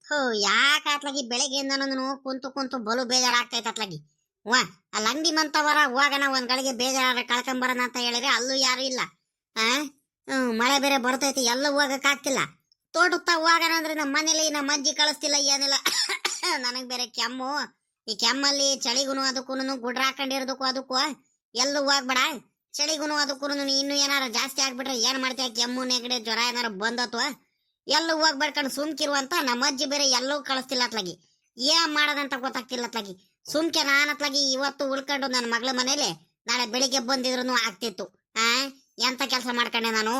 ಹೋ ಯಾಕೆ ಅತ್ಲಾಗಿ ಬೆಳಗ್ಗೆಯಿಂದ ನಾನು ಕುಂತು ಕುಂತು ಬಲು ಬೇಜಾರಾಗ್ತೈತೆ ಅತ್ಲಾಗಿ. ವಾ ಅಲ್ಲಿ ಅಂಗಡಿ ಮಂತವರ ಹೋಗೋಣ ಒಂದ್ ಗಳಿಗೆ ಬೇಜಾರ ಕಳ್ಕೊಂಬರೋಣ ಅಂತ ಹೇಳಿದ್ರೆ ಅಲ್ಲೂ ಯಾರು ಇಲ್ಲ. ಆ ಮಳೆ ಬೇರೆ ಬರ್ತೈತಿ, ಎಲ್ಲ ಹೋಗಕ್ ಆಗ್ತಿಲ್ಲ. ತೋಟುತ್ತಾ ಹೋಗೋಣ ಅಂದ್ರೆ ನಮ್ಮ ಮನೇಲಿ ನಮ್ಮ ಅಜ್ಜಿ ಕಳಿಸ್ತಿಲ್ಲ ಏನಿಲ್ಲ. ನನಗ್ ಬೇರೆ ಕೆಮ್ಮು. ಈ ಕೆಮ್ಮಲ್ಲಿ ಚಳಿಗುನು ಅದಕ್ಕೂ ಗುಡ್ರ ಹಾಕೊಂಡಿರೋದಕ್ಕೂ ಅದಕ್ಕೂ ಎಲ್ಲೂ ಹೋಗ್ಬೇಡ. ಚಳಿಗುನು ಅದಕ್ಕೂ ಇನ್ನು ಏನಾರ ಜಾಸ್ತಿ ಆಗ್ಬಿಟ್ರೆ ಏನ್ ಮಾಡ್ತೀಯ? ಕೆಮ್ಮು ನೆಗಡಿ ಜ್ವರ ಏನಾರ ಬಂದತ್ವ ಎಲ್ಲೂ ಹೋಗ್ಬೇಡ್ಕೊಂಡು ಸುಮ್ಕಿರುವಂತ ನಮ್ಮ ಅಜ್ಜಿ ಬೇರೆ ಎಲ್ಲೂ ಕಳಿಸ್ತಿಲ್ಲ ಅತ್ಲಾಗಿ. ಏನ್ ಮಾಡೋದಂತ ಗೊತ್ತಾಗ್ತಿಲ್ಲ ಅತ್ಲಾಗಿ. ಸುಮ್ಕೆ ನಾನತ್ಲಾಗಿ ಇವತ್ತು ಉಳ್ಕೊಂಡು ನನ್ನ ಮಗಳ ಮನೇಲಿ ನಾಳೆ ಬೆಳಿಗ್ಗೆ ಬಂದಿದ್ರು ಆಗ್ತಿತ್ತು. ಆ ಎಂತ ಕೆಲಸ ಮಾಡ್ಕೊಂಡೆ ನಾನು.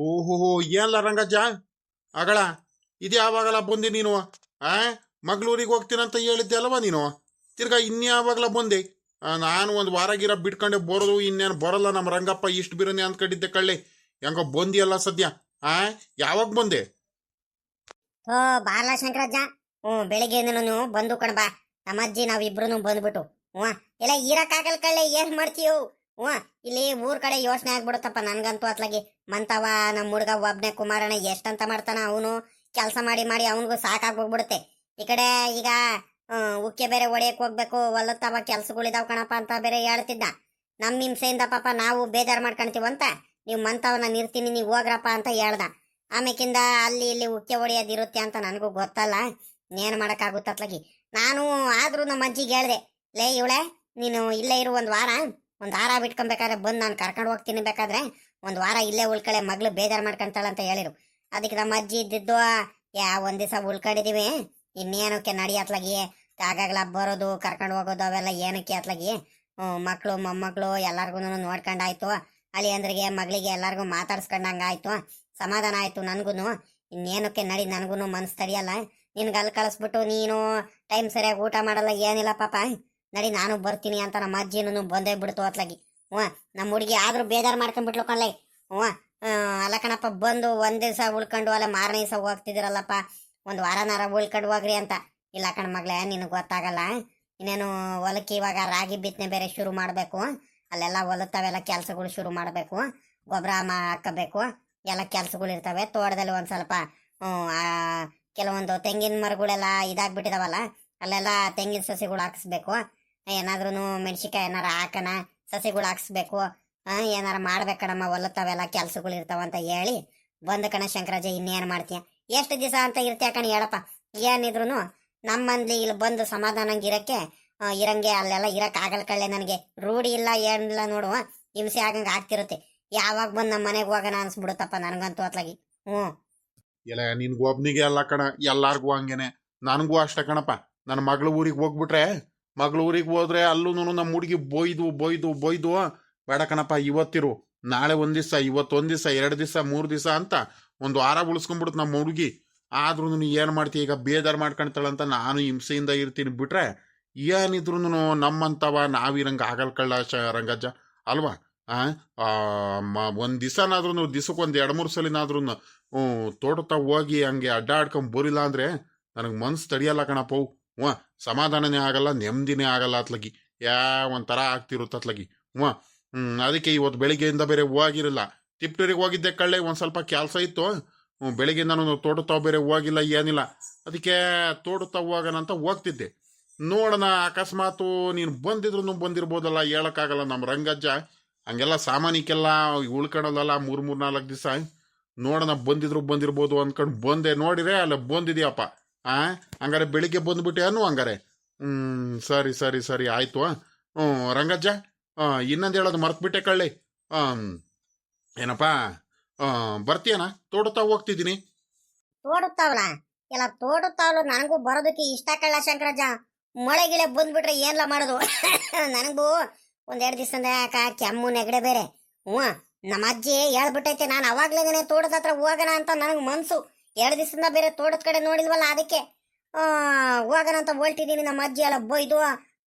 ಓಹೋ ಏನ್ಲ ರಂಗಜ್ಜ ಅಗಳ ಇದ್ಯಾವಾಗಲ ಬಂದೆ ನೀನು? ಆ ಮಗಳೂರಿಗೆ ಹೋಗ್ತೀನಂತ ಹೇಳಿದ್ದೆ ಅಲ್ವಾ ನೀನು? ತಿರ್ಗಾ ಇನ್ಯಾವಾಗಲ ಬಂದೆ? ನಾನು ಒಂದು ವಾರ ಗಿರ ಬಿಟ್ಕೊಂಡೆ ಬರೋದು, ಇನ್ನೇನು ಬರಲ್ಲ ನಮ್ಮ ರಂಗಪ್ಪ ಇಷ್ಟು ಬಿರನೆ ಅಂದ್ಕೊಂಡಿದ್ದೆ ಕಳ್ಳಿ. ಹೆಂಗೋ ಬಂದಿಯಲ್ಲ ಸದ್ಯ. ಆ ಯಾವಾಗ ಬಂದೆ? ಓ ಬಾರ್ಲಾ ಶಂಕರಜ್ಜ. ಬೆಳಿಗ್ಗೆಯಿಂದ ನಾನು ಬಂದು ಕಣ ಬಾ. ನಮ್ಮ ಅಜ್ಜಿ ನಾವಿಬ್ರು ಬಂದ್ಬಿಟ್ಟು ಎಲ್ಲ ಇರಕ್ಕಾಗಲ್ ಕಳ್ಳೆ, ಏನ್ ಮಾಡ್ತೀಯೋ? ಇಲ್ಲಿ ಊರ್ ಕಡೆ ಯೋಚನೆ ಆಗ್ಬಿಡುತ್ತಪ್ಪ ನನ್ಗಂತೂ ಅತ್ಲಾಗಿ. ಮಂತವ ನಮ್ಮ ಹುಡ್ಗ ಒಬ್ನೇ ಕುಮಾರಣ್ಣ ಎಷ್ಟಂತ ಮಾಡ್ತಾನ ಅವನು. ಕೆಲಸ ಮಾಡಿ ಮಾಡಿ ಅವನಿಗೂ ಸಾಕಾಗೋಗ್ಬಿಡುತ್ತೆ. ಈ ಕಡೆ ಈಗ ಉಕ್ಕೆ ಬೇರೆ ಒಡೆಯಕ್ ಹೋಗ್ಬೇಕು, ಹೊಲತ್ತವ ಕೆಲ್ಸಗಳಿದಾವ್ ಕಣಪ್ಪ ಅಂತ ಬೇರೆ ಹೇಳ್ತಿದ್ದ. ನಮ್ ಹಿಂಸೆಯಿಂದ ಪಾಪ ನಾವು ಬೇಜಾರ್ ಮಾಡ್ಕೊಂತೀವಂತ ನೀವು ಮಂತವನ ನಿರ್ತೀನಿ, ನೀವು ಹೋಗ್ರಪ್ಪ ಅಂತ ಹೇಳ್ದ. ಆಮೇಕಿಂದ ಅಲ್ಲಿ ಇಲ್ಲಿ ಉಕ್ಕೆ ಹೊಡೆಯೋದಿರುತ್ತೆ ಅಂತ ನನಗೂ ಗೊತ್ತಲ್ಲ, ಏನ್ ಮಾಡಕ್ಕಾಗುತ್ತೆ ಅತ್ಲಾಗಿ. ನಾನು ಆದ್ರೂ ನಮ್ಮ ಅಜ್ಜಿಗೆ ಹೇಳ್ದೆ, ಲೇ ಇವಳೆ ನೀನು ಇಲ್ಲೇ ಇರು ಒಂದ್ ವಾರ ಬಿಟ್ಕೊಬೇಕಾದ್ರೆ ಬಂದು ನಾನು ಕರ್ಕೊಂಡು ಹೋಗ್ತೀನಿ, ಬೇಕಾದ್ರೆ ಒಂದ್ ವಾರ ಇಲ್ಲೇ ಉಳ್ಕಳೆ, ಮಗ್ಳು ಬೇಜಾರ್ ಮಾಡ್ಕೊಂತಾಳ ಅಂತ ಹೇಳಿರು. ಅದಕ್ಕೆ ನಮ್ಮ ಅಜ್ಜಿ ಇದ್ದಿದ್ದು ಒಂದ್ ದಿವಸ ಉಳ್ಕೊಂಡಿದೀವಿ, ಇನ್ನೇನಕ್ಕೆ ನಡಿ ಅತ್ಲಾಗಿ. ಆಗಾಗ್ಲ ಬರೋದು ಕರ್ಕೊಂಡು ಹೋಗೋದು ಅವೆಲ್ಲ ಏನಕ್ಕೆ ಅತ್ಲಾಗಿ. ಮಕ್ಳು ಮೊಮ್ಮಕ್ಳು ಎಲ್ಲಾರ್ಗು ನೋಡ್ಕೊಂಡಾಯ್ತು, ಅಳಿಯಂದ್ರಿಗೆ ಮಗಳಿಗೆ ಎಲ್ಲಾರ್ಗು ಮಾತಾಡ್ಸ್ಕೊಂಡಂಗಾಯ್ತು, ಸಮಾಧಾನ ಆಯ್ತು ನನ್ಗೂನು. ಇನ್ನೇನಕ್ಕೆ ನಡಿ, ನನ್ಗೂನು ಮನ್ಸು ತಡಿಯಲ್ಲ. ನಿನ್ಗೆ ಅಲ್ಲಿ ಕಳಿಸ್ಬಿಟ್ಟು ನೀನು ಟೈಮ್ ಸರಿಯಾಗಿ ಊಟ ಮಾಡಲ್ಲ ಏನಿಲ್ಲ ಪಾಪ, ನಡಿ ನಾನು ಬರ್ತೀನಿ ಅಂತ ನಮ್ಮ ಅಜ್ಜಿನೂ ಬಂದೇ ಬಿಡ್ತು ಅತ್ಲಾಗಿ. ನಮ್ಮ ಹುಡುಗಿ ಆದ್ರೂ ಬೇಜಾರು ಮಾಡ್ಕೊಂಡ್ಬಿಟ್ಲು ಕಣ್ಲೆ. ಅಲ್ಲ ಕಣಪ್ಪ, ಬಂದು ಒಂದ್ ದಿವಸ ಉಳ್ಕೊಂಡು ಅಲ್ಲ ಮಾರನೇ ದಿವಸ ಹೋಗ್ತಿದಿರಲ್ಲಪ್ಪ, ಒಂದ್ ವಾರನಾರ ಉಳ್ಕೊಂಡು ಹೋಗ್ರಿ ಅಂತ. ಇಲ್ಲ ಕಣ ಮಗ್ಳೆ, ನಿನಗೆ ಗೊತ್ತಾಗಲ್ಲ. ಇನ್ನೇನು ಹೊಲಕ್ಕೆ ಇವಾಗ ರಾಗಿ ಬಿತ್ತನೆ ಬೇರೆ ಶುರು ಮಾಡಬೇಕು, ಅಲ್ಲೆಲ್ಲ ಹೊಲತ್ತವೆಲ್ಲ ಕೆಲ್ಸಗಳು ಶುರು ಮಾಡಬೇಕು, ಗೊಬ್ಬರ ಹಾಕಬೇಕು, ಎಲ್ಲ ಕೆಲ್ಸಗಳು ಇರ್ತವೆ. ತೋಟದಲ್ಲಿ ಒಂದ್ ಸ್ವಲ್ಪ ಕೆಲವೊಂದು ತೆಂಗಿನ ಮರಗಳೆಲ್ಲ ಇದಾಗ್ಬಿಟ್ಟಿದಾವಲ್ಲ, ಅಲ್ಲೆಲ್ಲ ತೆಂಗಿನ ಸಸಿಗಳು ಹಾಕಿಸ್ಬೇಕು. ಏನಾದ್ರೂ ಮೆಣಸಿಕಾಯಿ ಏನಾರ ಹಾಕನ ಸಸಿಗಳು ಹಾಕ್ಸ್ಬೇಕು. ಏನಾರ ಮಾಡ್ಬೇಕಣಮ್ಮ, ಹೊಲತ್ತವೆಲ್ಲ ಕೆಲ್ಸಗಳು ಇರ್ತಾವಂತ ಹೇಳಿ ಬಂದ ಕಣ ಶಂಕರಾಜ. ಇನ್ನೇನ್ ಮಾಡ್ತೀಯ? ಎಷ್ಟು ದಿವಸ ಅಂತ ಇರ್ತೀಯ ಕಣ ಹೇಳಪ್ಪ. ಏನಿದ್ರು ನಮ್ಮಂದ್ಲಿ ಇಲ್ಲಿ ಬಂದು ಸಮಾಧಾನಂಗಿರಕ್ಕೆ ಇರಂಗೆ ಅಲ್ಲೆಲ್ಲ ಇರಕ್ ಆಗಲ್ ಕಳ್ಳೆ. ನನಗೆ ರೂಢಿ ಇಲ್ಲ ಏನಿಲ್ಲ ನೋಡುವ, ಹಿಂಸೆ ಆಗಂಗ ಆಗ್ತಿರುತ್ತೆ. ಯಾವಾಗ ಬಂದ್ ನಮ್ಮ ಮನೆಗೆ ಹೋಗೋಣ ಅನ್ಸ್ಬಿಡುತ್ತಪ್ಪ ನನಗಂತೂ ಅತ್ಲಾಗಿ. ಇಲ್ಲ ನಿನ್ಗೊಬ್ನಿಗೆ ಅಲ್ಲ ಕಣ, ಎಲ್ಲಾರ್ಗೂ ಹಂಗೇನೆ. ನನಗೂ ಅಷ್ಟೇ ಕಣಪ್ಪ. ನನ್ನ ಮಗಳ ಊರಿಗೆ ಹೋಗ್ಬಿಟ್ರೆ, ಮಗಳ ಊರಿಗೆ ಹೋದ್ರೆ ಅಲ್ಲೂ ನಮ್ಮ ಹುಡುಗಿ ಬೊಯ್ದು ಬೇಡ ಕಣಪ್ಪ, ಇವತ್ತಿರು, ನಾಳೆ ಒಂದ್ ದಿವಸ, ಇವತ್ತೊಂದ್ ದಿವಸ, 2 ದಿವಸ, 3 ದಿವಸ ಅಂತ ಒಂದು ವಾರ ಉಳಿಸ್ಕೊಂಡ್ಬಿಡುತ್ತೆ ನಮ್ಮ ಹುಡುಗಿ. ಆದ್ರೂ ಏನ್ ಮಾಡ್ತೀಯ? ಈಗ ಬೇಜಾರು ಮಾಡ್ಕೊಂತಾಳಂತ ನಾನು ಹಿಂಸೆಯಿಂದ ಇರ್ತೀನಿ ಬಿಟ್ರೆ, ಏನಿದ್ರು ನಮ್ಮಂತವ ನಾವಿರಂಗ ಆಗಲ್ ಕಳ್ಳ ರಂಗಜ್ಜ ಅಲ್ವಾ? ಒಂದ್ ದಿವಸನಾದ್ರೂ, ದಿವಸಕ್ಕೊಂದ್ 2-3 ಸಲಿನಾದ್ರೂ ತೋಟತ ಹೋಗಿ ಹಂಗೆ ಅಡ್ಡಾಡ್ಕೊಂಡ್ ಬರಿಲ್ಲ ಅಂದ್ರೆ ನನಗೆ ಮನ್ಸು ತಡಿಯಲ್ಲ ಕಣಪ್ಪವು. ಸಮಾಧಾನನೇ ಆಗಲ್ಲ, ನೆಮ್ಮದಿನೇ ಆಗಲ್ಲ ಅತ್ಲಗಿ. ಒಂಥರ ಆಗ್ತಿರುತ್ತೆ ಅತ್ಲಗಿ. ಅದಕ್ಕೆ ಇವತ್ತು ಬೆಳಿಗ್ಗೆಯಿಂದ ಬೇರೆ ಹೋಗಿರಲ್ಲ. ತಿಪ್ಟೂರಿಗೆ ಹೋಗಿದ್ದೆ ಕಳ್ಳೆ, ಒಂದ್ ಸ್ವಲ್ಪ ಕೆಲಸ ಇತ್ತು. ಬೆಳಿಗ್ಗೆಯಿಂದ ನಾನು ತೋಟತಾವ್ ಬೇರೆ ಹೋಗಿಲ್ಲ ಏನಿಲ್ಲ. ಅದಕ್ಕೆ ತೋಟತಾವ್ ಹೋಗೋಣ ಅಂತ ಹೋಗ್ತಿದ್ದೆ. ನೋಡೋಣ, ಅಕಸ್ಮಾತು ನೀನು ಬಂದಿದ್ರು ಬಂದಿರ್ಬೋದಲ್ಲ, ಹೇಳಕ್ಕಾಗಲ್ಲ. ನಮ್ಮ ರಂಗಜ್ಜ ಹಂಗೆಲ್ಲ ಸಾಮಾನಿಕೆಲ್ಲ ಉಳ್ಕೊಳಲ್ಲ 3-4 ದಿವಸ. ನೋಡೋಣ, ಬಂದಿರ್ಬೋದು ಅಂದ್ಕೊಂಡು ಬಂದೆ. ನೋಡಿದ್ರೆ ಅಲ್ಲ ಬಂದಿದ್ಯಪ್ಪ. ಹಂಗಾರೆ ಬೆಳಿಗ್ಗೆ ಬಂದ್ಬಿಟ್ಟೆ ಅನ್ನು ಹಂಗಾರೆ. ಸರಿ ಸರಿ ಸರಿ ಆಯ್ತು. ರಂಗಜ್ಜ, ಇನ್ನೊಂದು ಹೇಳೋದು ಮರ್ತ್ಬಿಟ್ಟೆ ಕಳ್ಳಿ. ಏನಪ್ಪಾ, ಬರ್ತೀಯನ? ತೋಟತಾವ್ ಹೋಗ್ತಿದ್ದೀನಿ. ತೋಡುತ್ತಾವಳ ಎಲ್ಲ ತೋಡುತ್ತಾವಳು. ನನಗೂ ಬರೋದಕ್ಕೆ ಇಷ್ಟ ಕಳ್ಳ ಶಂಕರಜ್ಜ. ಮಳೆ ಗಿಳೆ ಬಂದ್ಬಿಟ್ರೆ ಏನ್ಲ ಮಾಡೋದು? ನನಗೂ 1-2 ದಿವಸದಿಂದ ಯಾಕ ಕೆಮ್ಮು ನೆಗಡೆ ಬೇರೆ. ನಮ್ಮ ಅಜ್ಜಿ ಹೇಳ್ಬಿಟ್ಟೈತೆ, ನಾನು ಅವಾಗ್ಲೇನೆ ತೋಟದ ಹತ್ರ ಹೋಗೋಣ ಅಂತ ನನಗೆ ಮನ್ಸು. 2 ದಿವಸದಿಂದ ಬೇರೆ ತೋಟದ ಕಡೆ ನೋಡಿಲ್ವಲ್ಲ, ಅದಕ್ಕೆ ಹೋಗೋಣ ಅಂತ ಹೊಲ್ಟಿದ್ದೀನಿ. ನಮ್ಮ ಅಜ್ಜಿ ಎಲ್ಲ ಬೈದು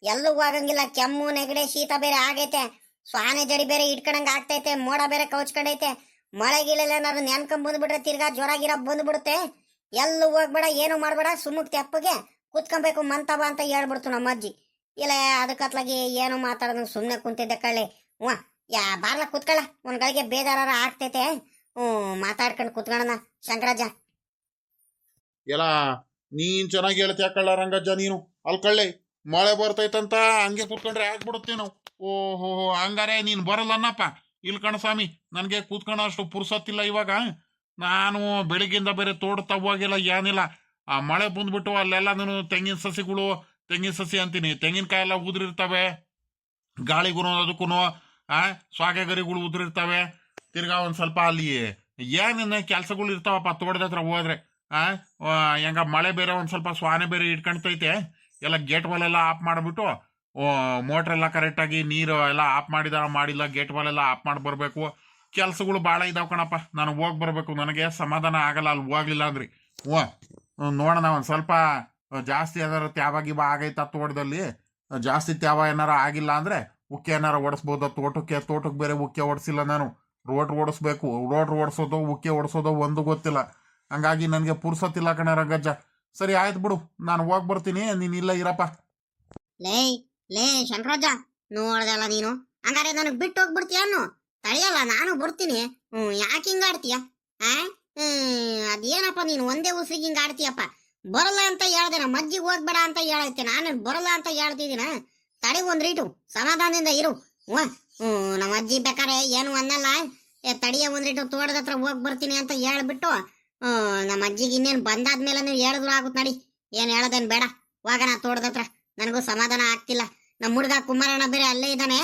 ಎಲ್ಲೂ ಹೋಗಂಗಿಲ್ಲ, ಕೆಮ್ಮು ನೆಗಡೆ ಶೀತ ಬೇರೆ ಆಗೈತೆ, ಸ್ವಾನೆ ಜಡಿ ಬೇರೆ ಇಟ್ಕೊಂಡಂಗ ಆಗ್ತೈತೆ, ಮೋಡ ಬೇರೆ ಕೌಚ್ಕೊಂಡೈತೆ. ಮಳೆ ಗಿಳೆಲ್ಲ ನೆನ್ಕೊಂಡ್ ಬಂದ್ಬಿಟ್ರೆ ತಿರ್ಗಾ ಜ್ವರ ಗಿರ ಬಂದ್ಬಿಡುತ್ತೆ. ಎಲ್ಲೂ ಹೋಗ್ಬೇಡ, ಏನು ಮಾಡ್ಬೇಡ, ಸುಮ್ಮಕ್ ತೆಪ್ಪಗೆ ಕುತ್ಕೊಬೇಕು ಮಂತವ ಅಂತ ಹೇಳ್ಬಿಡ್ತು ನಮ್ಮ ಅಜ್ಜಿ. ಇಲ್ಲ ಅದಕ್ಕತ್ಲಾಗಿ ಏನು ಮಾತಾಡೋದು ಸುಮ್ಮನೆ ಕುಂತಿದ್ದೆ ಕಳ್ಳಿ. ಬಾರ್ಲ ಕುತ್ಕೊಳ್ಳ, ಒಂದ್ ಗಳಿಗೆ ಬೇಜಾರ ಆಗ್ತೈತೆ. ಮಾತಾಡ್ಕೊಂಡು ಕುತ್ಕೊಳ್ಳೋಣ ಶಂಕರಾಜ. ಎಲ್ಲ ನೀನ್ ಚೆನ್ನಾಗಿ ಹೇಳ್ತಿ ಯಾಕಳ್ಳ ರಂಗಜ್ಜ ನೀನು ಅಲ್ಕಳ್ಳೆ ಮಳೆ ಬರ್ತೈತಂತ ಹಂಗೆ ಕೂತ್ಕೊಂಡ್ರೆ ಆಗ್ಬಿಡುತ್ತೆ ನಾವು. ಓಹೋ ಹಂಗಾರೆ ನೀನ್ ಬರಲ್ಲನ್ನಪ್ಪ. ಇಲ್ ಕಣ ಸ್ವಾಮಿ, ನನ್ಗೆ ಕೂತ್ಕೊಳ್ಳೋ ಅಷ್ಟು ಪುರ್ಸತ್ತಿಲ್ಲ ಇವಾಗ. ನಾನು ಬೆಳಿಗ್ಗೆಯಿಂದ ಬೇರೆ ತೋಟ ತಗೋಗಿಲ್ಲ ಏನಿಲ್ಲ. ಆ ಮಳೆ ಬಂದ್ಬಿಟ್ಟು ಅಲ್ಲೆಲ್ಲ ನಾನು ತೆಂಗಿನ ಸಸಿಗಳು, ತೆಂಗಿನ ಸಸಿ ಅಂತೀನಿ, ತೆಂಗಿನಕಾಯಿ ಎಲ್ಲ ಉದುರಿರ್ತವೆ, ಗಾಳಿಗೂ ಅದಕ್ಕೂ ಸ್ವಾಗೆ ಗರಿಗಳು ಉದುರಿರ್ತವೆ. ತಿರ್ಗಾ ಒಂದ್ ಸ್ವಲ್ಪ ಅಲ್ಲಿ ಏನೇನು ಕೆಲ್ಸಗಳು ಇರ್ತಾವಪ್ಪ ತೋಟದ ಹತ್ರ ಹೋದ್ರೆ. ಹೆಂಗ ಮಳೆ ಬೇರೆ ಒಂದ್ ಸ್ವಲ್ಪ ಸ್ವಾನೆ ಬೇರೆ ಇಟ್ಕೊಂತೈತೆ. ಎಲ್ಲ ಗೇಟ್ ವಾಲೆಲ್ಲ ಆಫ್ ಮಾಡಿಬಿಟ್ಟು ಮೋಟ್ರ್ ಎಲ್ಲ ಕರೆಕ್ಟಾಗಿ ನೀರು ಎಲ್ಲ ಆಫ್ ಮಾಡಿಲ್ಲ, ಗೇಟ್ ವಾಲೆಲ್ಲ ಆಫ್ ಮಾಡಿ ಬರಬೇಕು. ಕೆಲ್ಸಗಳು ಭಾಳ ಇದಾವ ಕಣಪ್ಪ. ನಾನು ಹೋಗಿ ಬರಬೇಕು, ನನಗೆ ಸಮಾಧಾನ ಆಗಲ್ಲ ಅಲ್ಲಿ ಹೋಗ್ಲಿಲ್ಲ ಅಂದ್ರಿ. ನೋಡೋಣ ಒಂದು ಸ್ವಲ್ಪ ಜಾಸ್ತಿ ಏನಾರು ತ್ಯಾವ ಗಿವ ಆಗೈತ ತೋಟದಲ್ಲಿ. ಜಾಸ್ತಿ ತ್ಯಾವ ಏನಾರ ಆಗಿಲ್ಲ ಅಂದ್ರೆ ಉಕ್ಕೆ ಏನಾರ ಓಡಿಸ್ಬೋದು ತೋಟಕ್ಕೆ ಬೇರೆ ಉಕ್ಕೆ ಓಡಿಸಿಲ್ಲ ನಾನು. ರೋಡ್ ಓಡಿಸ್ಬೇಕು, ರೋಡ್ ಓಡಿಸೋದು ಉಕ್ಕೆ ಓಡಿಸೋದು ಒಂದು ಗೊತ್ತಿಲ್ಲ. ಹಂಗಾಗಿ ನನಗೆ ಪುರ್ಸತ್ತಿಲ್ಲ ಕಣ ರಂಗಜ್ಜ. ಸರಿ ಆಯ್ತು ಬಿಡು, ನಾನು ಹೋಗಿ ಬರ್ತೀನಿ, ನೀನ್ ಇಲ್ಲ ಇರಪ್ಪ. ಲೇ ಲೇ ಶಂಕರಜ್ಜ, ನೋಡ್ದಲ್ಲ ನೀನು. ಹಂಗಾರೆ ನನಗ್ ಬಿಟ್ಟು ಹೋಗ್ಬಿಡ್ತೀಯ ಅನ್ನು? ತಡೆಯಲ್ಲ, ನಾನು ಬರ್ತೀನಿ. ಯಾಕೆ ಹಿಂಗ ಆಡ್ತೀಯ? ಅದೇನಪ್ಪ ನೀನು ಒಂದೇ ಉಸಿರಿಗೆ ಹಿಂಗ ಆಡ್ತೀಯಪ್ಪ. ಬರಲ್ಲ ಅಂತ ಹೇಳ್ದೆ, ನಮ್ಮ ಅಜ್ಜಿಗೆ ಹೋಗ್ಬೇಡ ಅಂತ ಹೇಳೈತೆ. ನಾನು ಬರಲ್ಲ ಅಂತ ಹೇಳ್ತಿದ್ದೀನ. ತಡೆ ಒಂದ್ ರೀಟು, ಸಮಾಧಾನದಿಂದ ಇರು. ನಮ್ಮ ಅಜ್ಜಿ ಬೇಕಾರೆ ಏನು ಅನ್ನಲ್ಲ. ತಡಿಯ ಒಂದ್ ರೀಟು ತೋಟದ ಹತ್ರ ಹೋಗಿ ಬರ್ತೀನಿ ಅಂತ ಹೇಳ್ಬಿಟ್ಟು ನಮ್ಮ ಅಜ್ಜಿಗೆ ಇನ್ನೇನು ಬಂದಾದ್ಮೇಲೆ ನೀವು ಹೇಳಿದ್ರು ಆಗುತ್ತೆ. ನಡಿ, ಏನ್ ಹೇಳೋದೇನ್ ಬೇಡ, ಹೋಗೋಣ ತೋಟದ ಹತ್ರ. ನನಗೂ ಸಮಾಧಾನ ಆಗ್ತಿಲ್ಲ. ನಮ್ಮ ಹುಡುಗ ಕುಮಾರಣ್ಣ ಬೇರೆ ಅಲ್ಲೇ ಇದ್ದಾನೆ.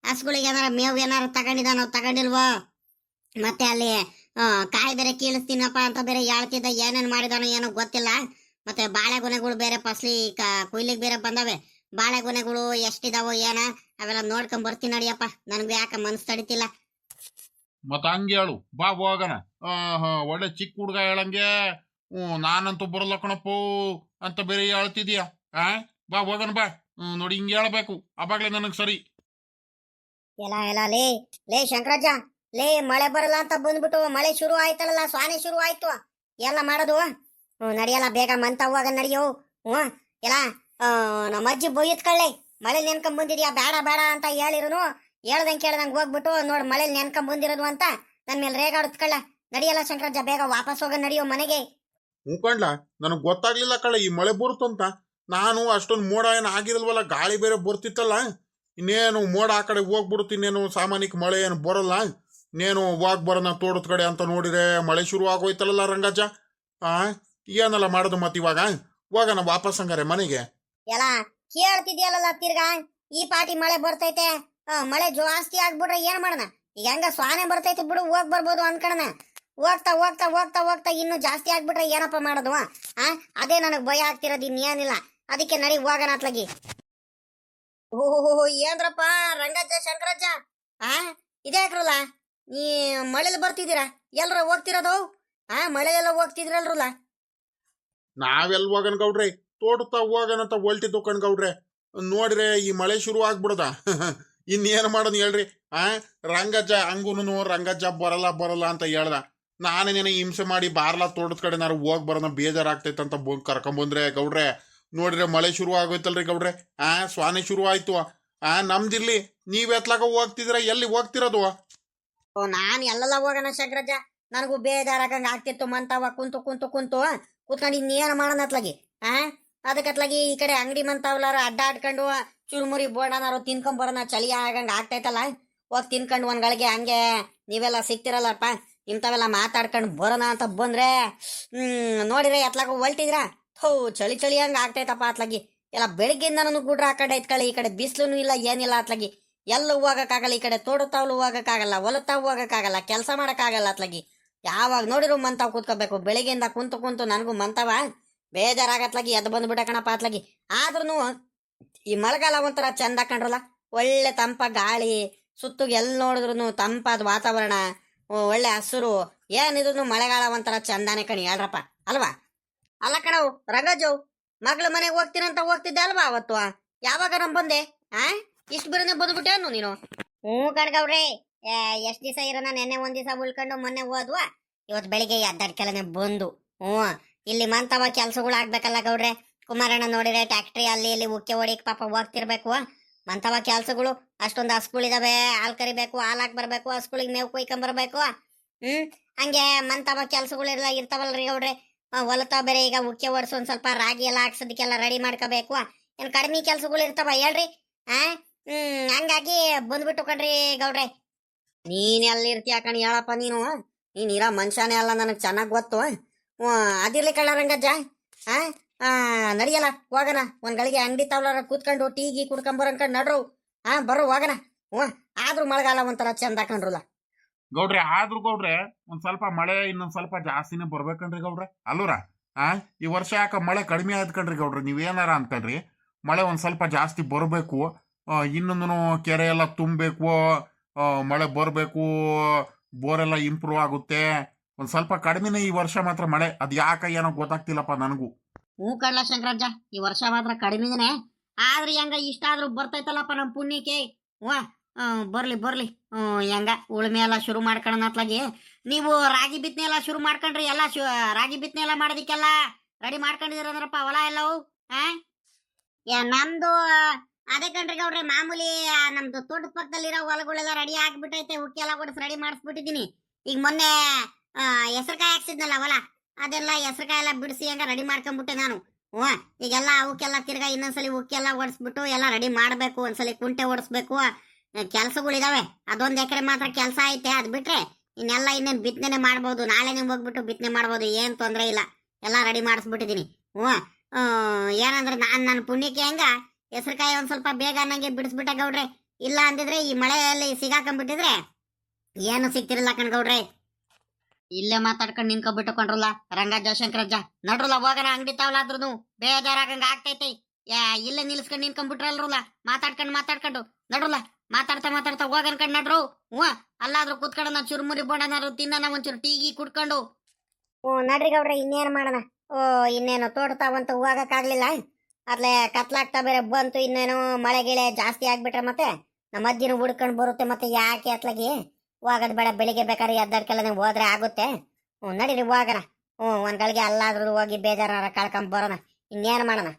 ಹಸುಗಳಿಗೆ ಏನಾರ ಮೇವು ಏನಾರು ತಗೊಂಡಿದಾನೋ ತಗೊಂಡಿಲ್ವೋ, ಮತ್ತೆ ಅಲ್ಲಿ ಕಾಯಿ ಬೇರೆ ಕೀಳಿಸ್ತೀನಪ್ಪ ಅಂತ ಬೇರೆ ಹೇಳ್ತಿದ್ದ. ಏನೇನ್ ಮಾಡಿದಾನೋ ಏನೋ ಗೊತ್ತಿಲ್ಲ. ಮತ್ತೆ ಬಾಳೆಗೊನೆಗಳು ಬೇರೆ ಫಸ್ಲಿ ಕೊಯ್ಲಿಗೆ ಬೇರೆ ಬಂದವೆ. ಬಾಳೆಗೊನೆಗಳು ಎಷ್ಟಿದಾವೋ ಏನ ಅವೆಲ್ಲ ನೋಡ್ಕೊಂಡ್ ಬರ್ತೀನಿ ನಡಿಯಪ್ಪ. ನನಗೂ ಯಾಕ ಮನ್ಸು ತಡಿತಿಲ್ಲ. ಮತ್ತ ಹಂಗೆ ಹೇಳು, ಬಾ ಹೋಗೋಣ. ಒಳ್ಳೆ ಚಿಕ್ಕ ಹುಡುಗ ಹೇಳಂಗೆ ನಾನಂತೂ ಬರಲ್ಲ ಕಣಪ್ಪೋ ಅಂತ ಬೇರೆ ಹೇಳ್ತಿದೀಯ. ಬಾ ಹೋಗೋಣ ಬಾ. ನೋಡಿ ಹಿಂಗೆ ಹೇಳ್ಬೇಕು, ಅವಾಗ್ಲೇ ನನಗ್ ಸರಿ. ಎಲ್ಲ ಲೇ ಲೇ ಶಂಕರಜ್ಜ, ಲೇ ಮಳೆ ಬರಲ್ಲ ಅಂತ ಬಂದ್ಬಿಟ್ಟು ಮಳೆ ಶುರು ಆಯ್ತಲ್ಲ, ಸ್ವಾನೆ ಶುರು ಆಯ್ತು. ಎಲ್ಲ ಮಾಡೋದು ನಡಿಯಲ್ಲ, ಬೇಗ ಮಂತ ಹೋಗ ನಡಿಯೋ. ಎಲ್ಲ ನಮ್ಮ ಅಜ್ಜಿ ಬೊಯ್ಯತ್ಕಳ್ಳೆ, ಮಳೆ ನೆನ್ಕೊಂಡ್ ಬಂದಿದ್ಯಾ ಬೇಡ ಬೇಡ ಅಂತ ಹೇಳಿರೋನು ಹೇಳ್ದಂಗೆ ಕೇಳ್ದಂಗೆ ಹೋಗ್ಬಿಟ್ಟು ನೋಡ್ ಮಳೆ ನೆನ್ಕೊಂಡ್ ಬಂದಿರೋದು ಅಂತ ನನ್ ಮೇಲೆ ರೇಗಾಡುತ್ಕಳ್ಳ. ನಡಿಯಲ್ಲ ಶಂಕರಜ್ಜ, ಬೇಗ ವಾಪಸ್ ಹೋಗ ನಡಿಯೋ ಮನೆಗೆ. ಕಣ್ಲ, ನನಗ್ ಗೊತ್ತಾಗ್ಲಿಲ್ಲ ಕಳ್ಳ ಈ ಮಳೆ ಬರುತ್ತಂತ. ನಾನು ಅಷ್ಟೊಂದು ಮೋಡ ಏನು ಆಗಿರಲ್ವಲ್ಲ, ಗಾಳಿ ಬೇರೆ ಬರ್ತಿತ್ತಲ್ಲ. ಇನ್ನೇನು ಮೋಡ ಆ ಕಡೆ ಹೋಗ್ಬಿಡುತ್ತೆ, ಇನ್ನೇನು ಸಾಮಾನ್ಯಕ್ಕೆ ಮಳೆ ಏನು ಬರಲ್ಲ. ಇನ್ನೇನು ಹೋಗ್ ಬರೋಣ ತೋಟದ ಕಡೆ ಅಂತ ನೋಡಿದ್ರೆ ಮಳೆ ಶುರು ಆಗೋಯ್ತಲ್ಲ ರಂಗಜ್ಜ. ಏನಲ್ಲ ಮಾಡೋದು ಮತ್ ಇವಾಗ? ಹೋಗೋಣ ವಾಪಸ್ ಹಂಗಾರೆ ಮನೆಗೆ. ಎಲ್ಲ ಕೇಳ್ತಿದ್ಯಲ್ಲ ತಿರ್ಗಾ, ಈ ಪಾಟಿ ಮಳೆ ಬರ್ತೈತೆ, ಮಳೆ ಜಾಸ್ತಿ ಆಗ್ಬಿಟ್ರೆ ಏನ್ ಮಾಡೋಣ? ಈಗ ಹೆಂಗ ಸ್ವಾನೆ ಬರ್ತೈತೆ ಬಿಡು, ಹೋಗ್ ಬರ್ಬೋದು ಅನ್ಕಣ. ಹೋಗ್ತಾ ಹೋಗ್ತಾ ಹೋಗ್ತಾ ಹೋಗ್ತಾ ಇನ್ನು ಜಾಸ್ತಿ ಆಗ್ಬಿಟ್ರೆ ಏನಪ್ಪ ಮಾಡೋದು? ಅದೇ ನನಗ್ ಭಯ ಆಗ್ತಿರೋದು, ಇನ್ನೇನಿಲ್ಲ. ಅದಕ್ಕೆ ನಡಿ ಹೋಗೋಣ ಅತ್ಲಾಗಿ. ಓಹೋ ಏನ್ರಪ್ಪ ರಂಗಜ್ಜ ಶಂಕರಜ್ಜ, ಇದ್ಯಾಕ್ರಲ್ಲ ನೀ ಮಳೆಲಿ ಬರ್ತಿದ್ದೀರಾ? ಎಲ್ರ ಹೋಗ್ತಿರೋದು? ಮಳೆಲೆಲ್ಲ ಹೋಗ್ತಿದ್ರಲ್ರಲ್ಲ? ನಾವೆಲ್ ಹೋಗನ್ ಗೌಡ್ರೆ, ತೋಟದ ಹೋಗನಂತ ಹೊಲ್ಟಿದ್ದು ಕಣ್ಗೌಡ್ರೆ. ನೋಡ್ರೆ ಈ ಮಳೆ ಶುರು ಆಗ್ಬಿಡದ. ಇನ್ನೇನು ಮಾಡೋದು ಹೇಳ್ರಿ? ರಂಗಜ್ಜ ಹಂಗೂನು ರಂಗಜ್ಜ ಬರಲ್ಲ ಅಂತ ಹೇಳ್ದ. ನಾನೇನೇನ ಹಿಂಸೆ ಮಾಡಿ ಬಾರ್ಲಾ ತೋಟದ ಕಡೆ ನಾರು ಹೋಗ್ ಬರೋಣ, ಬೇಜಾರಾಗ್ತೈತಂತ ಕರ್ಕೊಂಬಂದ್ರೆ ಗೌಡ್ರೆ, ನೋಡ್ರೆ ಮಳೆ ಶುರು ಆಗೋಯ್ತಲ್ರಿ ಗೌಡ್ರೆ. ಸ್ವಾನೆ ಶುರು ಆಯ್ತು. ನಮ್ದಿರ್ಲಿ, ನೀವ್ ಎತ್ಲಾಗ ಹೋಗ್ತಿದ್ರ, ಎಲ್ಲಿ ಹೋಗ್ತಿರೋದು? ನಾನ್ ಎಲ್ಲೆಲ್ಲ ಹೋಗೋಣ ಶಂಕರಜ್ಜ, ನನಗೂ ಬೇಜಾರಾಗಂಗ ಆಗ್ತಿತ್ತು. ಮಂತವ ಕುಂತು ಕೂತ್ಕೊಂಡು ಇನ್ನೇನು ಮಾಡೋಣ ಅತ್ಲಾಗಿ. ಅದಕ್ಕತ್ಲಾಗಿ ಈ ಕಡೆ ಅಂಗಡಿ ಮಂತಾವ್ಲಾರ ಅಡ್ಡಾಡ್ಕೊಂಡು ಚುರುಮುರಿ ಬೋರ್ಡನಾರು ತಿನ್ಕೊಂಡ್ ಬರೋಣ, ಚಳಿ ಆಗಂಗ ಆಗ್ತೈತಲ್ಲ. ಹೋಗಿ ತಿನ್ಕೊಂಡು ಒಂದ್ ಗಳಿಗೆ ಹಂಗೆ ನೀವೆಲ್ಲ ಸಿಕ್ತಿರಲ್ಲಪ್ಪ, ಇಂಥವೆಲ್ಲ ಮಾತಾಡ್ಕೊಂಡು ಬರೋಣ ಅಂತ ಬಂದ್ರೆ ನೋಡಿದ್ರೆ ಎತ್ಲಾಗ ಹೊಲ್ಟಿದ್ರ. ಚಳಿ ಹಂಗ ಆಗ್ತೈತಪ್ಪ ಅತ್ಲಾಗಿ. ಎಲ್ಲ ಬೆಳಿಗ್ಗೆಯಿಂದ ನಾನು ಗುಡ್ರ ಆ ಕಡೆ ಇತ್ಕಳಿ, ಈ ಕಡೆ ಬಿಸಿಲು ಇಲ್ಲ ಏನಿಲ್ಲ ಅತ್ಲಾಗಿ. ಎಲ್ಲೂ ಹೋಗಕ್ಕಾಗಲ್ಲ, ಈ ಕಡೆ ತೋಡುತ್ತಾವ್ಲು ಹೋಗಕ್ಕಾಗಲ್ಲ, ಹೊಲತಾವ್ ಹೋಗಕ್ಕಾಗಲ್ಲ, ಕೆಲಸ ಮಾಡಕ್ಕಾಗಲ್ಲ ಅತ್ಲಾಗಿ. ಯಾವಾಗ ನೋಡಿರು ಮಂತಾವ್ ಕೂತ್ಕೋಬೇಕು. ಬೆಳಿಗ್ಗೆಯಿಂದ ಕುಂತು ನನಗೂ ಮಂತವ ಬೇಜಾರಾಗತ್ಲಾಗಿ ಎದ್ದು ಬಂದ್ಬಿಟ್ಟ ಕಣಪ್ಪ ಅತ್ಲಾಗಿ. ಆದ್ರೂ ಈ ಮಳೆಗಾಲ ಒಂಥರ ಚಂದ ಕಂಡ್ರಲ್ಲ, ಒಳ್ಳೆ ತಂಪ ಗಾಳಿ, ಸುತ್ತು ಎಲ್ಲಿ ನೋಡಿದ್ರು ತಂಪಾದ ವಾತಾವರಣ, ಒಳ್ಳೆ ಹಸುರು. ಏನಿದ್ರು ಮಳೆಗಾಲ ಒಂಥರ ಚಂದಾನೆ ಕಣಿ ಹೇಳ್ರಪ್ಪ, ಅಲ್ವಾ? ಅಲ್ಲ ಕಣವು ರಂಗಜ್ಜು, ಮಗಳ ಮನೆಗೆ ಹೋಗ್ತೀನಂತ ಹೋಗ್ತಿದ್ದೆ ಅಲ್ವಾ ಅವತ್ತು? ಯಾವಾಗ ನಮ್ ಬಂದೆ? ಇಷ್ಟು ಬಿರನೆ ಬಂದ್ಬಿಟ್ಟೇನು ನೀನು? ಕಣ್ಗವ್ರಿ, ಎಷ್ಟ್ ದಿವಸ ಇರೋಣ? ನೆನ್ನೆ ಒಂದ್ ದಿವಸ ಉಳ್ಕೊಂಡು ಮೊನ್ನೆ ಹೋದ್ವಾ. ಇವತ್ ಬೆಳಿಗ್ಗೆ ಅಡ್ಡಾಡ್ಕೆಲನೆ ಬಂದು ಇಲ್ಲಿ ಮಂತವ ಕೆಲ್ಸಗಳು ಆಗ್ಬೇಕಲ್ಲ ಗೌಡ್ರೆ. ಕುಮಾರಣ್ಣ ನೋಡಿದ್ರೆ ಟ್ಯಾಕ್ಟ್ರಿ ಅಲ್ಲಿ ಇಲ್ಲಿ ಉಕ್ಕೆ ಹೊಡಿಕ್ ಪಾಪ ಹೋಗ್ತಿರ್ಬೇಕು. ಮಂತವ ಕೆಲ್ಸಗಳು ಅಷ್ಟೊಂದು ಹಸ್ಗಳಿದಾವೆ, ಹಾಲ್ ಕರಿಬೇಕು, ಹಾಲಾಕ್ ಬರ್ಬೇಕು, ಹಸ್ಗಳಿಗೆ ಮೇವು ಕೊಯ್ಕೊಂಡ್ ಬರ್ಬೇಕು. ಹಂಗೆ ಮಂತವ ಕೆಲ್ಸಗಳೆಲ್ಲ ಇರ್ತಾವಲ್ರಿ ಗೌಡ್ರೆ. ಹೊಲತ ಬೇರೆ ಈಗ ಉಕ್ಕೆ ಒಡ್ಸು ಒಂದ್ ಸ್ವಲ್ಪ ರಾಗಿ ಎಲ್ಲ ಹಾಕ್ಸೋದಕ್ಕೆಲ್ಲ ರೆಡಿ ಮಾಡ್ಕೋಬೇಕು. ಏನ್ ಕಡಿಮೆ ಕೆಲ್ಸಗಳು ಇರ್ತಾವ ಹೇಳ್ರಿ. ಹಂಗಾಗಿ ಬಂದ್ಬಿಟ್ಟು ಕಣ್ರಿ ಗೌಡ್ರೆ. ನೀನ್ ಎಲ್ಲಿರ್ತೀಯ ಕಣ್ ಹೇಳಪ್ಪ ನೀನು. ನೀನ್ ಇರೋ ಮನುಷ್ಯನೇ ಅಲ್ಲ, ನನಗ್ ಚೆನ್ನಾಗ್ ಗೊತ್ತು. ಅದಿರ್ಲಿ ಕಳ್ಳ ರಂಗಜ್ಜ. ನಡಿಯಲ್ಲ ಹೋಗಣ, ಒಂದ್ ಗಳಿಗೆ ಅಂಗಡಿ ತವಲಾರ ಕೂತ್ಕೊಂಡು ಟೀ ಗಿ ಕುಡ್ಕೊಂಬರಂಕಂಡ್ ನಡ್ರು. ಬರ್ರು ಹೋಗಣ. ಆದ್ರೂ ಮಳೆಗಾಲ ಒಂಥರ ಚಂದ ಕಂಡ್ರಲ್ಲ ಗೌಡ್ರೆ. ಆದ್ರೂ ಗೌಡ್ರೆ ಒಂದ್ ಸ್ವಲ್ಪ ಮಳೆ ಇನ್ನೊಂದ್ ಸ್ವಲ್ಪ ಜಾಸ್ತಿನೇ ಬರ್ಬೇಕನ್ರಿ ಗೌಡ್ರೆ. ಅಲ್ಲೂರ ಈ ವರ್ಷ ಯಾಕ ಮಳೆ ಕಡಿಮೆ ಆಯ್ತು ಕಣ್ರಿ ಗೌಡ್ರೆ. ನೀವೇನಾರ ಅನ್ಕಳ್ರಿ, ಮಳೆ ಒಂದ್ ಸ್ವಲ್ಪ ಜಾಸ್ತಿ ಬರ್ಬೇಕು. ಇನ್ನೊಂದು ಕೆರೆ ಎಲ್ಲ ತುಂಬಬೇಕು, ಮಳೆ ಬರ್ಬೇಕು, ಬೋರೆಲ್ಲ ಇಂಪ್ರೂವ್ ಆಗುತ್ತೆ. ಒಂದ್ ಸ್ವಲ್ಪ ಕಡಿಮೆನೆ ಈ ವರ್ಷ ಮಾತ್ರ ಮಳೆ. ಅದ್ ಯಾಕ ಏನೋ ಗೊತ್ತಾಗ್ತಿಲ್ಲಪ್ಪ ನನಗೂ. ಕಡ್ಲ ಶಂಕರಜ್ಜ, ಈ ವರ್ಷ ಮಾತ್ರ ಕಡಿಮೆನೆ. ಆದ್ರೆ ಹೆಂಗ ಇಷ್ಟಾದ್ರೂ ಬರ್ತೈತಲ್ಲಪ್ಪ ನಮ್ ಪುಣ್ಯಕ್ಕೆ. ಬರ್ಲಿ ಬರ್ಲಿ. ಹೆಂಗ ಉಳುಮೆ ಎಲ್ಲ ಶುರು ಮಾಡ್ಕೊಳ್ಳೋತ್ಲಾಗಿ ನೀವು ರಾಗಿ ಬಿತ್ತನೆ ಎಲ್ಲ ಶುರು ಮಾಡ್ಕೊಂಡ್ರಿ. ಎಲ್ಲ ರಾಗಿ ಬಿತ್ತನೆ ಎಲ್ಲ ಮಾಡೋದಿಕ್ಕೆಲ್ಲ ರೆಡಿ ಮಾಡ್ಕೊಂಡಿದ್ರಂದ್ರಪ್ಪ ಹೊಲ ಎಲ್ಲವು. ನಮ್ದು ಅದೇ ಕಣ್ರಿ ಗೌಡ್ರೆ, ಮಾಮೂಲಿ ನಮ್ದು ತೋಟದ ಪಕ್ಕದಲ್ಲಿರೋ ಹೊಲಗಳೆಲ್ಲ ರೆಡಿ ಆಗ್ಬಿಟ್ಟೈತೆ. ಉಕ್ಕೆಲ್ಲ ಕೊಡಿಸಿ ರೆಡಿ ಮಾಡಿಸ್ಬಿಟ್ಟಿದೀನಿ. ಈಗ ಮೊನ್ನೆ ಹೆಸರುಕಾಯಿ ಹಾಕ್ಸಿದ್ನಲ್ಲ ಹೊಲ, ಅದೆಲ್ಲ ಹೆಸರುಕಾಯಿ ಎಲ್ಲ ಬಿಡಿಸಿ ಹಂಗ ರೆಡಿ ಮಾಡ್ಕೊಂಡ್ಬಿಟ್ಟೆ ನಾನು. ಈಗೆಲ್ಲ ಅವಕ್ಕೆಲ್ಲ ತಿರ್ಗಾ ಇನ್ನೊಂದ್ಸಲಿ ಉಕ್ಕೆಲ್ಲ ಓಡಿಸ್ಬಿಟ್ಟು ಎಲ್ಲ ರೆಡಿ ಮಾಡ್ಬೇಕು. ಒಂದ್ಸಲಿ ಕುಂಟೆ ಓಡಿಸ್ಬೇಕು. ಕೆಲ್ಸಗಳಿದಾವೆ. ಅದೊಂದ್ ಎಕರೆ ಮಾತ್ರ ಕೆಲಸ ಐತೆ. ಅದ್ ಬಿಟ್ರೆ ಇನ್ನೆಲ್ಲ ಇನ್ನೇನ್ ಬಿತ್ತನೆ ಮಾಡ್ಬೋದು. ನಾಳೆನೆ ಹೋಗ್ಬಿಟ್ಟು ಬಿತ್ತನೆ ಮಾಡ್ಬೋದು, ಏನ್ ತೊಂದ್ರೆ ಇಲ್ಲ. ಎಲ್ಲ ರೆಡಿ ಮಾಡಿಸ್ಬಿಟ್ಟಿದೀನಿ. ಏನಂದ್ರೆ ನನ್ನ ಪುಣ್ಯಕ್ಕೆ ಹೆಂಗ ಹೆಸರುಕಾಯಿ ಒಂದ್ ಸ್ವಲ್ಪ ಬೇಗ ನಂಗೆ ಬಿಡಿಸ್ಬಿಟ್ಟೆ ಗೌಡ್ರೆ. ಇಲ್ಲ ಅಂದಿದ್ರೆ ಈ ಮಳೆಯಲ್ಲಿ ಸಿಗಾಕೊಂಡ್ಬಿಟ್ಟಿದ್ರೆ ಏನು ಸಿಗ್ತಿರಲ್ಲ ಕಣ್ಗೌಡ್ರೆ. ಇಲ್ಲೇ ಮಾತಾಡ್ಕೊಂಡು ನಿನ್ಕೊಬಿಟ್ಟು ಕೊಂಡ್ರಲ್ಲ ರಂಗಜ್ಜ ಶಂಕರಜ್ಜ. ನಡ್ರಲ್ಲ ಹೋಗಣ, ಅಂಗಡಿ ತಾವಲಾದ್ರೂ ಬೇಜಾರಾಗಂಗ ಆಗ್ತೈತಿ. ಇಲ್ಲೇ ನಿಲ್ಸ್ಕೊಂಡ್ ನಿನ್ಕೊಂಡ್ಬಿಟ್ರಲ್ರಲ್ಲ ಮಾತಾಡ್ಕೊಂಡು ನಡ್ರಲ್ಲ. ಮಾತಾಡ್ತಾ ಹೋಗನ್ಕಂಡ್ ನಡ್ರು. ಅಲ್ಲಾದ್ರೂ ಕುತ್ಕೊಂಡು ನಾ ಚುರುಮುರಿ ಬೋಂಡನಾರು ತಿನ್ನ ಒಂಚೂರು ಟೀಗಿ ಕುಡ್ಕೊಂಡು. ನಡ್ರಿ ಗೌಡ್ರೆ, ಇನ್ನೇನ್ ಮಾಡೋಣ. ಇನ್ನೇನು ತೋಟತಾವಂತ ಹೋಗಕ್ಕಾಗ್ಲಿಲ್ಲ. ಅದ್ಲೆ ಕತ್ಲಾಗ್ತಾ ಬೇರೆ ಬಂತು. ಇನ್ನೇನು ಮಳೆ ಗಿಳೆ ಜಾಸ್ತಿ ಆಗ್ಬಿಟ್ರೆ ಮತ್ತೆ ನಮ್ಮ ಅಜ್ಜಿನ ಹುಡ್ಕೊಂಡ್ ಬರುತ್ತೆ. ಮತ್ತೆ ಯಾಕೆ ಅತ್ಲಾಗಿ ಹೋಗೋದ್ ಬೇಡ. ಬೆಳಿಗ್ಗೆ ಬೇಕಾದ್ರೆ ಎದ್ದಾಡ್ಕೆಲ್ಲ ಹೋದ್ರೆ ಆಗುತ್ತೆ. ನಡೀರಿ ಹೋಗೋಣ. ಒಂದ್ ಗಳಿಗೆ ಅಲ್ಲಾದ್ರೂ ಹೋಗಿ ಬೇಜಾರ ಕಳ್ಕೊಂಡ್ ಬರೋಣ. ಇನ್ನೇನ್ ಮಾಡೋಣ.